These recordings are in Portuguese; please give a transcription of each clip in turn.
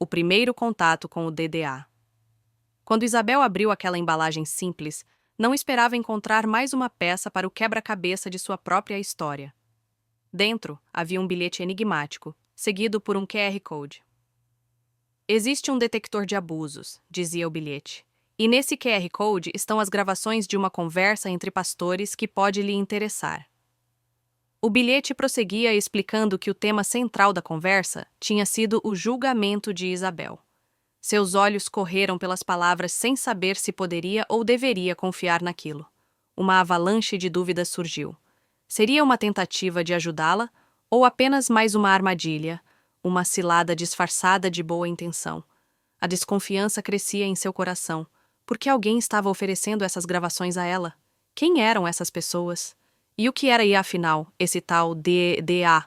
o primeiro contato com o DDA. Quando Isabel abriu aquela embalagem simples, não esperava encontrar mais uma peça para o quebra-cabeça de sua própria história. Dentro havia um bilhete enigmático, seguido por um QR Code. Existe um detector de abusos, dizia o bilhete, e nesse QR Code estão as gravações de uma conversa entre pastores que pode lhe interessar. O bilhete prosseguia explicando que o tema central da conversa tinha sido o julgamento de Isabel. Seus olhos correram pelas palavras sem saber se poderia ou deveria confiar naquilo. Uma avalanche de dúvidas surgiu. Seria uma tentativa de ajudá-la ou apenas mais uma armadilha, uma cilada disfarçada de boa intenção? A desconfiança crescia em seu coração. Por que alguém estava oferecendo essas gravações a ela? Quem eram essas pessoas? E o que era, afinal, esse tal DDA,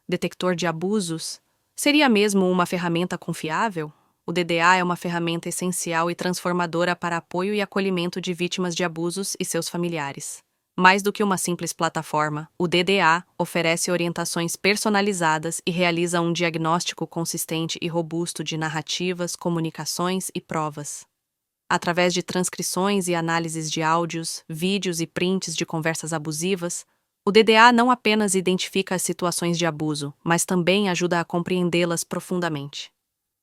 detector de abusos? Seria mesmo uma ferramenta confiável? O DDA é uma ferramenta essencial e transformadora para apoio e acolhimento de vítimas de abusos e seus familiares. Mais do que uma simples plataforma, o DDA oferece orientações personalizadas e realiza um diagnóstico consistente e robusto de narrativas, comunicações e provas. Através de transcrições e análises de áudios, vídeos e prints de conversas abusivas, o DDA não apenas identifica as situações de abuso, mas também ajuda a compreendê-las profundamente.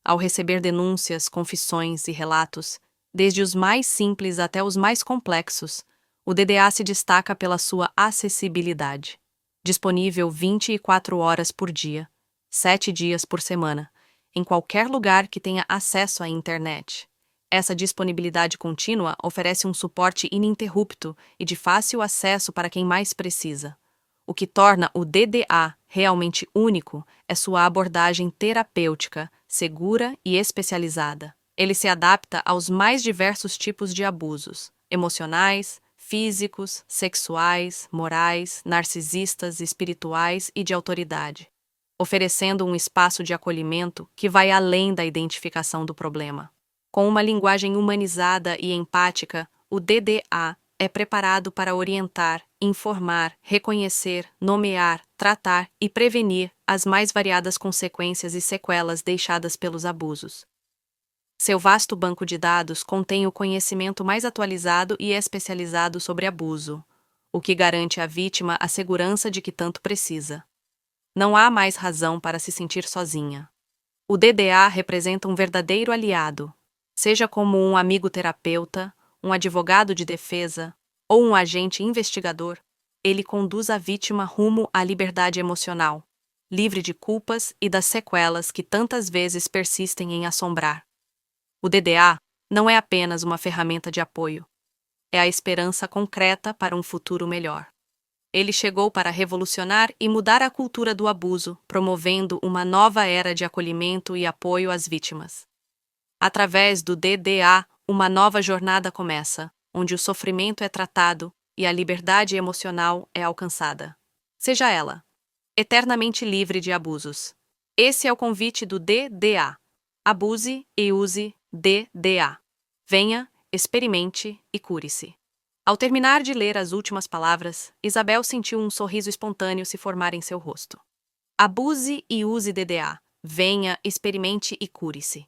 Ao receber denúncias, confissões e relatos, desde os mais simples até os mais complexos, o DDA se destaca pela sua acessibilidade. Disponível 24 horas por dia, 7 dias por semana, em qualquer lugar que tenha acesso à internet. Essa disponibilidade contínua oferece um suporte ininterrupto e de fácil acesso para quem mais precisa. O que torna o DDA realmente único é sua abordagem terapêutica, segura e especializada. Ele se adapta aos mais diversos tipos de abusos, emocionais, físicos, sexuais, morais, narcisistas, espirituais e de autoridade, oferecendo um espaço de acolhimento que vai além da identificação do problema. Com uma linguagem humanizada e empática, o DDA é preparado para orientar, informar, reconhecer, nomear, tratar e prevenir as mais variadas consequências e sequelas deixadas pelos abusos. Seu vasto banco de dados contém o conhecimento mais atualizado e especializado sobre abuso, o que garante à vítima a segurança de que tanto precisa. Não há mais razão para se sentir sozinha. O DDA representa um verdadeiro aliado, seja como um amigo terapeuta, um advogado de defesa ou um agente investigador. Ele conduz a vítima rumo à liberdade emocional, livre de culpas e das sequelas que tantas vezes persistem em assombrar. O DDA não é apenas uma ferramenta de apoio, é a esperança concreta para um futuro melhor. Ele chegou para revolucionar e mudar a cultura do abuso, promovendo uma nova era de acolhimento e apoio às vítimas. Através do DDA, uma nova jornada começa, onde o sofrimento é tratado e a liberdade emocional é alcançada. Seja ela eternamente livre de abusos. Esse é o convite do DDA. Abuse e use DDA. Venha, experimente e cure-se. Ao terminar de ler as últimas palavras, Isabel sentiu um sorriso espontâneo se formar em seu rosto. Abuse e use DDA. Venha, experimente e cure-se.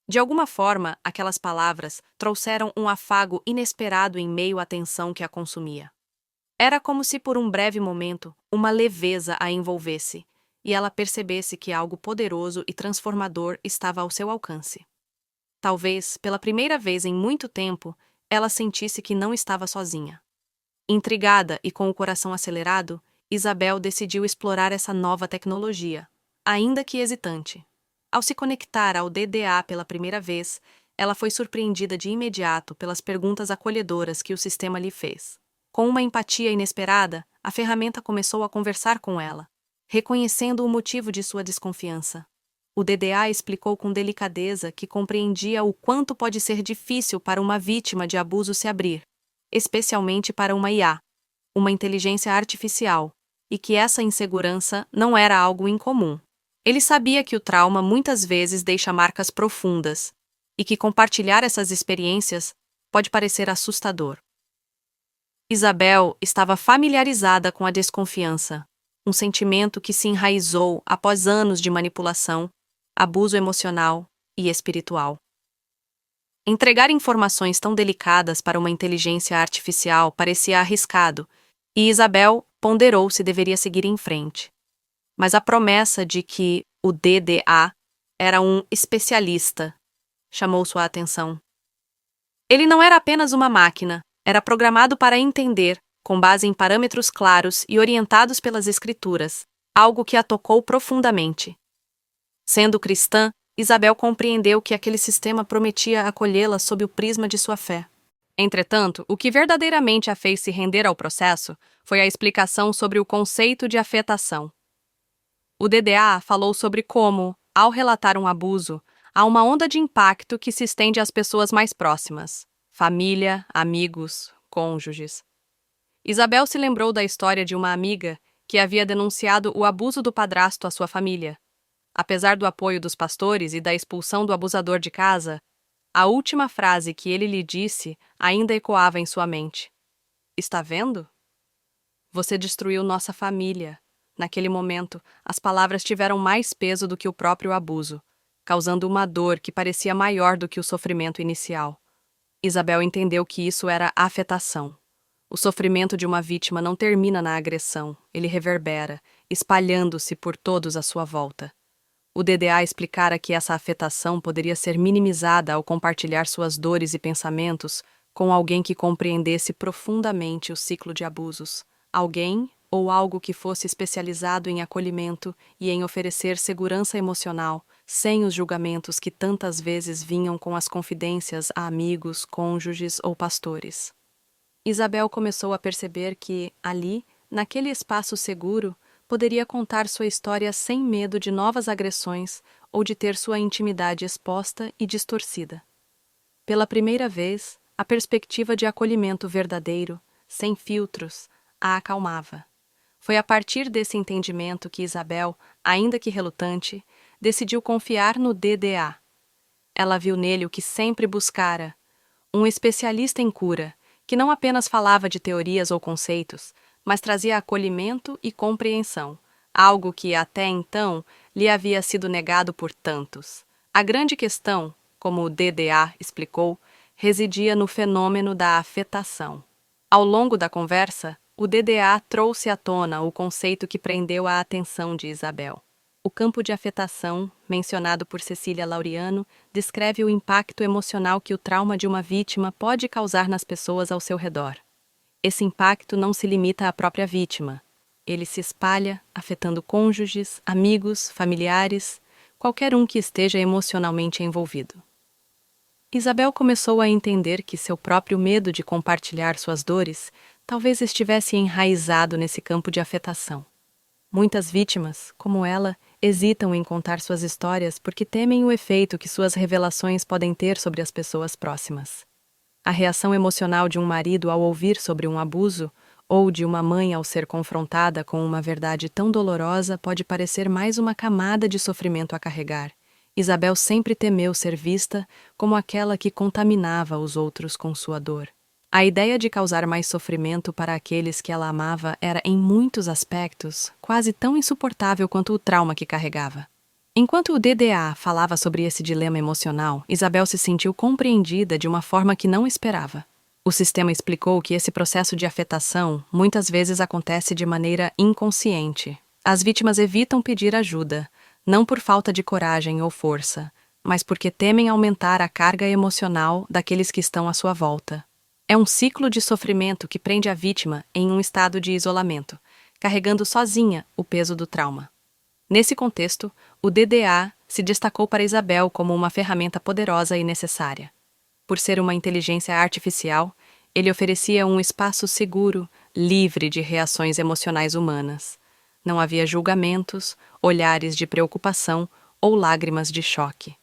De alguma forma, aquelas palavras trouxeram um afago inesperado em meio à tensão que a consumia. Era como se por um breve momento, uma leveza a envolvesse, e ela percebesse que algo poderoso e transformador estava ao seu alcance. Talvez, pela primeira vez em muito tempo, ela sentisse que não estava sozinha. Intrigada e com o coração acelerado, Isabel decidiu explorar essa nova tecnologia, ainda que hesitante. Ao se conectar ao DDA pela primeira vez, ela foi surpreendida de imediato pelas perguntas acolhedoras que o sistema lhe fez. Com uma empatia inesperada, a ferramenta começou a conversar com ela, reconhecendo o motivo de sua desconfiança. O DDA explicou com delicadeza que compreendia o quanto pode ser difícil para uma vítima de abuso se abrir, especialmente para uma IA, uma inteligência artificial, e que essa insegurança não era algo incomum. Ele sabia que o trauma muitas vezes deixa marcas profundas, e que compartilhar essas experiências pode parecer assustador. Isabel estava familiarizada com a desconfiança, um sentimento que se enraizou após anos de manipulação, abuso emocional e espiritual. Entregar informações tão delicadas para uma inteligência artificial parecia arriscado, e Isabel ponderou se deveria seguir em frente. Mas a promessa de que o DDA era um especialista chamou sua atenção. Ele não era apenas uma máquina, era programado para entender, com base em parâmetros claros e orientados pelas Escrituras, algo que a tocou profundamente. Sendo cristã, Isabel compreendeu que aquele sistema prometia acolhê-la sob o prisma de sua fé. Entretanto, o que verdadeiramente a fez se render ao processo foi a explicação sobre o conceito de afetação. O DDA falou sobre como, ao relatar um abuso, há uma onda de impacto que se estende às pessoas mais próximas: família, amigos, cônjuges. Isabel se lembrou da história de uma amiga que havia denunciado o abuso do padrasto à sua família. Apesar do apoio dos pastores e da expulsão do abusador de casa, a última frase que ele lhe disse ainda ecoava em sua mente. Está vendo? Você destruiu nossa família. Naquele momento, as palavras tiveram mais peso do que o próprio abuso, causando uma dor que parecia maior do que o sofrimento inicial. Isabel entendeu que isso era afetação. O sofrimento de uma vítima não termina na agressão, ele reverbera, espalhando-se por todos à sua volta. O DDA explicara que essa afetação poderia ser minimizada ao compartilhar suas dores e pensamentos com alguém que compreendesse profundamente o ciclo de abusos. Alguém ou algo que fosse especializado em acolhimento e em oferecer segurança emocional, sem os julgamentos que tantas vezes vinham com as confidências a amigos, cônjuges ou pastores. Isabel começou a perceber que, ali, naquele espaço seguro, poderia contar sua história sem medo de novas agressões ou de ter sua intimidade exposta e distorcida. Pela primeira vez, a perspectiva de acolhimento verdadeiro, sem filtros, a acalmava. Foi a partir desse entendimento que Isabel, ainda que relutante, decidiu confiar no DDA. Ela viu nele o que sempre buscara, um especialista em cura, que não apenas falava de teorias ou conceitos, mas trazia acolhimento e compreensão, algo que, até então, lhe havia sido negado por tantos. A grande questão, como o DDA explicou, residia no fenômeno da afetação. Ao longo da conversa, o DDA trouxe à tona o conceito que prendeu a atenção de Isabel. O campo de afetação, mencionado por Cecília Laureano, descreve o impacto emocional que o trauma de uma vítima pode causar nas pessoas ao seu redor. Esse impacto não se limita à própria vítima. Ele se espalha, afetando cônjuges, amigos, familiares, qualquer um que esteja emocionalmente envolvido. Isabel começou a entender que seu próprio medo de compartilhar suas dores talvez estivesse enraizado nesse campo de afetação. Muitas vítimas, como ela, hesitam em contar suas histórias porque temem o efeito que suas revelações podem ter sobre as pessoas próximas. A reação emocional de um marido ao ouvir sobre um abuso, ou de uma mãe ao ser confrontada com uma verdade tão dolorosa, pode parecer mais uma camada de sofrimento a carregar. Isabel sempre temeu ser vista como aquela que contaminava os outros com sua dor. A ideia de causar mais sofrimento para aqueles que ela amava era, em muitos aspectos, quase tão insuportável quanto o trauma que carregava. Enquanto o DDA falava sobre esse dilema emocional, Isabel se sentiu compreendida de uma forma que não esperava. O sistema explicou que esse processo de afetação muitas vezes acontece de maneira inconsciente. As vítimas evitam pedir ajuda, não por falta de coragem ou força, mas porque temem aumentar a carga emocional daqueles que estão à sua volta. É um ciclo de sofrimento que prende a vítima em um estado de isolamento, carregando sozinha o peso do trauma. Nesse contexto, o DDA se destacou para Isabel como uma ferramenta poderosa e necessária. Por ser uma inteligência artificial, ele oferecia um espaço seguro, livre de reações emocionais humanas. Não havia julgamentos, olhares de preocupação ou lágrimas de choque.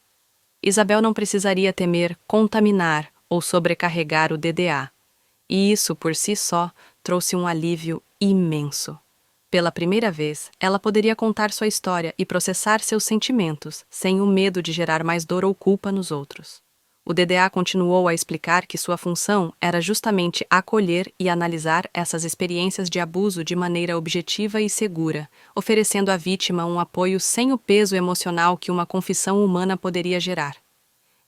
Isabel não precisaria temer contaminar ou sobrecarregar o DDA, e isso, por si só, trouxe um alívio imenso. Pela primeira vez, ela poderia contar sua história e processar seus sentimentos, sem o medo de gerar mais dor ou culpa nos outros. O DDA continuou a explicar que sua função era justamente acolher e analisar essas experiências de abuso de maneira objetiva e segura, oferecendo à vítima um apoio sem o peso emocional que uma confissão humana poderia gerar.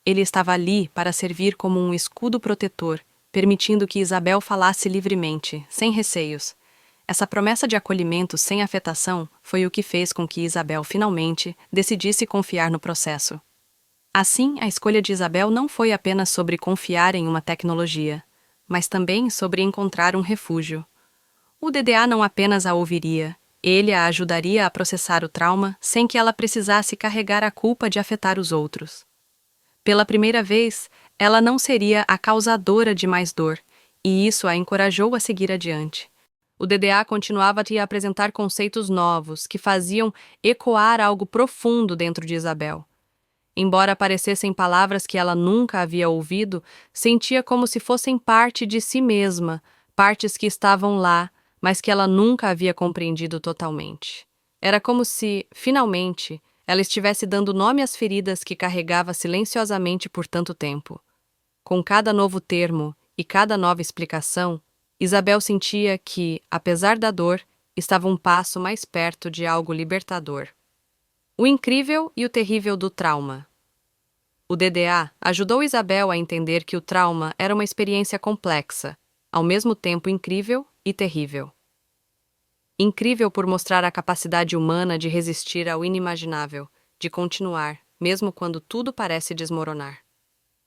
Ele estava ali para servir como um escudo protetor, permitindo que Isabel falasse livremente, sem receios. Essa promessa de acolhimento sem afetação foi o que fez com que Isabel finalmente decidisse confiar no processo. Assim, a escolha de Isabel não foi apenas sobre confiar em uma tecnologia, mas também sobre encontrar um refúgio. O DDA não apenas a ouviria, ele a ajudaria a processar o trauma sem que ela precisasse carregar a culpa de afetar os outros. Pela primeira vez, ela não seria a causadora de mais dor, e isso a encorajou a seguir adiante. O DDA continuava a apresentar conceitos novos que faziam ecoar algo profundo dentro de Isabel. Embora aparecessem palavras que ela nunca havia ouvido, sentia como se fossem parte de si mesma, partes que estavam lá, mas que ela nunca havia compreendido totalmente. Era como se, finalmente, ela estivesse dando nome às feridas que carregava silenciosamente por tanto tempo. Com cada novo termo e cada nova explicação, Isabel sentia que, apesar da dor, estava um passo mais perto de algo libertador. O incrível e o terrível do trauma. O DDA ajudou Isabel a entender que o trauma era uma experiência complexa, ao mesmo tempo incrível e terrível. Incrível por mostrar a capacidade humana de resistir ao inimaginável, de continuar, mesmo quando tudo parece desmoronar.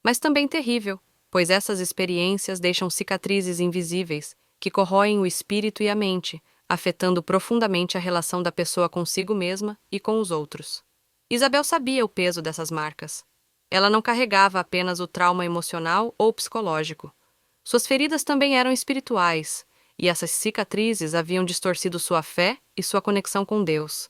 Mas também terrível, pois essas experiências deixam cicatrizes invisíveis, que corroem o espírito e a mente, afetando profundamente a relação da pessoa consigo mesma e com os outros. Isabel sabia o peso dessas marcas. Ela não carregava apenas o trauma emocional ou psicológico. Suas feridas também eram espirituais, e essas cicatrizes haviam distorcido sua fé e sua conexão com Deus,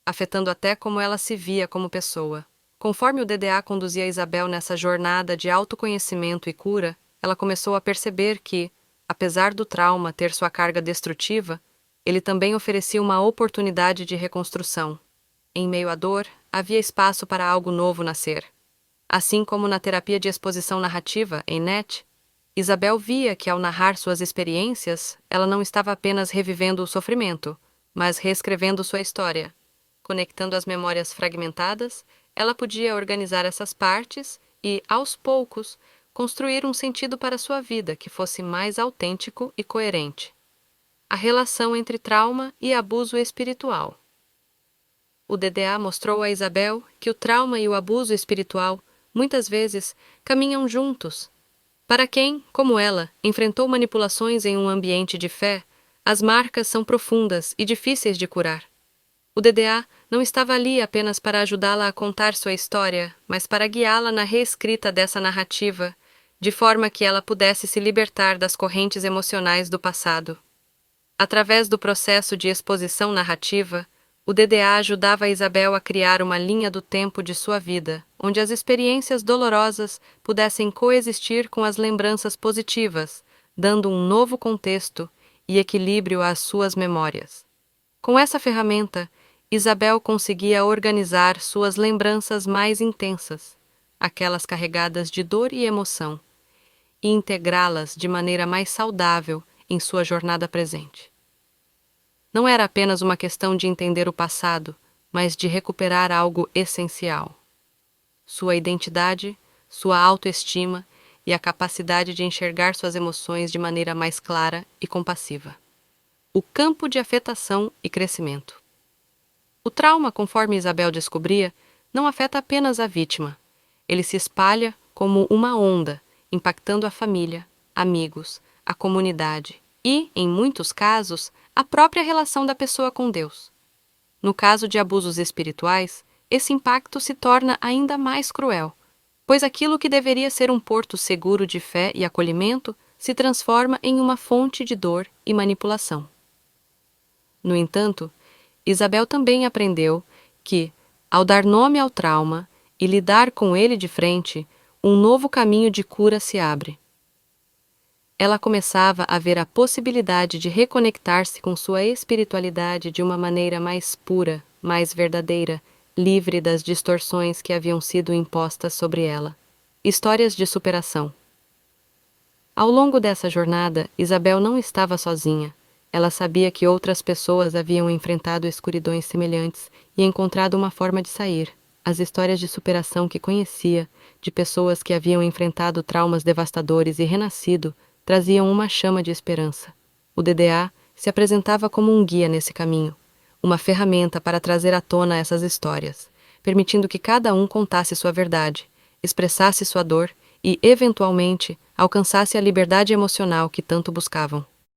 afetando até como ela se via como pessoa. Conforme o DDA conduzia Isabel nessa jornada de autoconhecimento e cura, ela começou a perceber que, apesar do trauma ter sua carga destrutiva, ele também oferecia uma oportunidade de reconstrução. Em meio à dor, havia espaço para algo novo nascer. Assim como na terapia de exposição narrativa, em NET, Isabel via que ao narrar suas experiências, ela não estava apenas revivendo o sofrimento, mas reescrevendo sua história. Conectando as memórias fragmentadas, ela podia organizar essas partes e, aos poucos, construir um sentido para sua vida que fosse mais autêntico e coerente. A relação entre trauma e abuso espiritual. O DDA mostrou a Isabel que o trauma e o abuso espiritual, muitas vezes, caminham juntos. Para quem, como ela, enfrentou manipulações em um ambiente de fé, as marcas são profundas e difíceis de curar. O DDA não estava ali apenas para ajudá-la a contar sua história, mas para guiá-la na reescrita dessa narrativa, de forma que ela pudesse se libertar das correntes emocionais do passado. Através do processo de exposição narrativa, o DDA ajudava a Isabel a criar uma linha do tempo de sua vida, onde as experiências dolorosas pudessem coexistir com as lembranças positivas, dando um novo contexto e equilíbrio às suas memórias. Com essa ferramenta, Isabel conseguia organizar suas lembranças mais intensas, aquelas carregadas de dor e emoção, e integrá-las de maneira mais saudável em sua jornada presente. Não era apenas uma questão de entender o passado, mas de recuperar algo essencial: sua identidade, sua autoestima e a capacidade de enxergar suas emoções de maneira mais clara e compassiva. O campo de afetação e crescimento. O trauma, conforme Isabel descobria, não afeta apenas a vítima. Ele se espalha como uma onda, impactando a família, amigos, a comunidade e, em muitos casos, a própria relação da pessoa com Deus. No caso de abusos espirituais, esse impacto se torna ainda mais cruel, pois aquilo que deveria ser um porto seguro de fé e acolhimento se transforma em uma fonte de dor e manipulação. No entanto, Isabel também aprendeu que, ao dar nome ao trauma e lidar com ele de frente, um novo caminho de cura se abre. Ela começava a ver a possibilidade de reconectar-se com sua espiritualidade de uma maneira mais pura, mais verdadeira, livre das distorções que haviam sido impostas sobre ela. Histórias de superação. Ao longo dessa jornada, Isabel não estava sozinha. Ela sabia que outras pessoas haviam enfrentado escuridões semelhantes e encontrado uma forma de sair. As histórias de superação que conhecia, de pessoas que haviam enfrentado traumas devastadores e renascido, traziam uma chama de esperança. O DDA se apresentava como um guia nesse caminho, uma ferramenta para trazer à tona essas histórias, permitindo que cada um contasse sua verdade, expressasse sua dor e, eventualmente, alcançasse a liberdade emocional que tanto buscavam.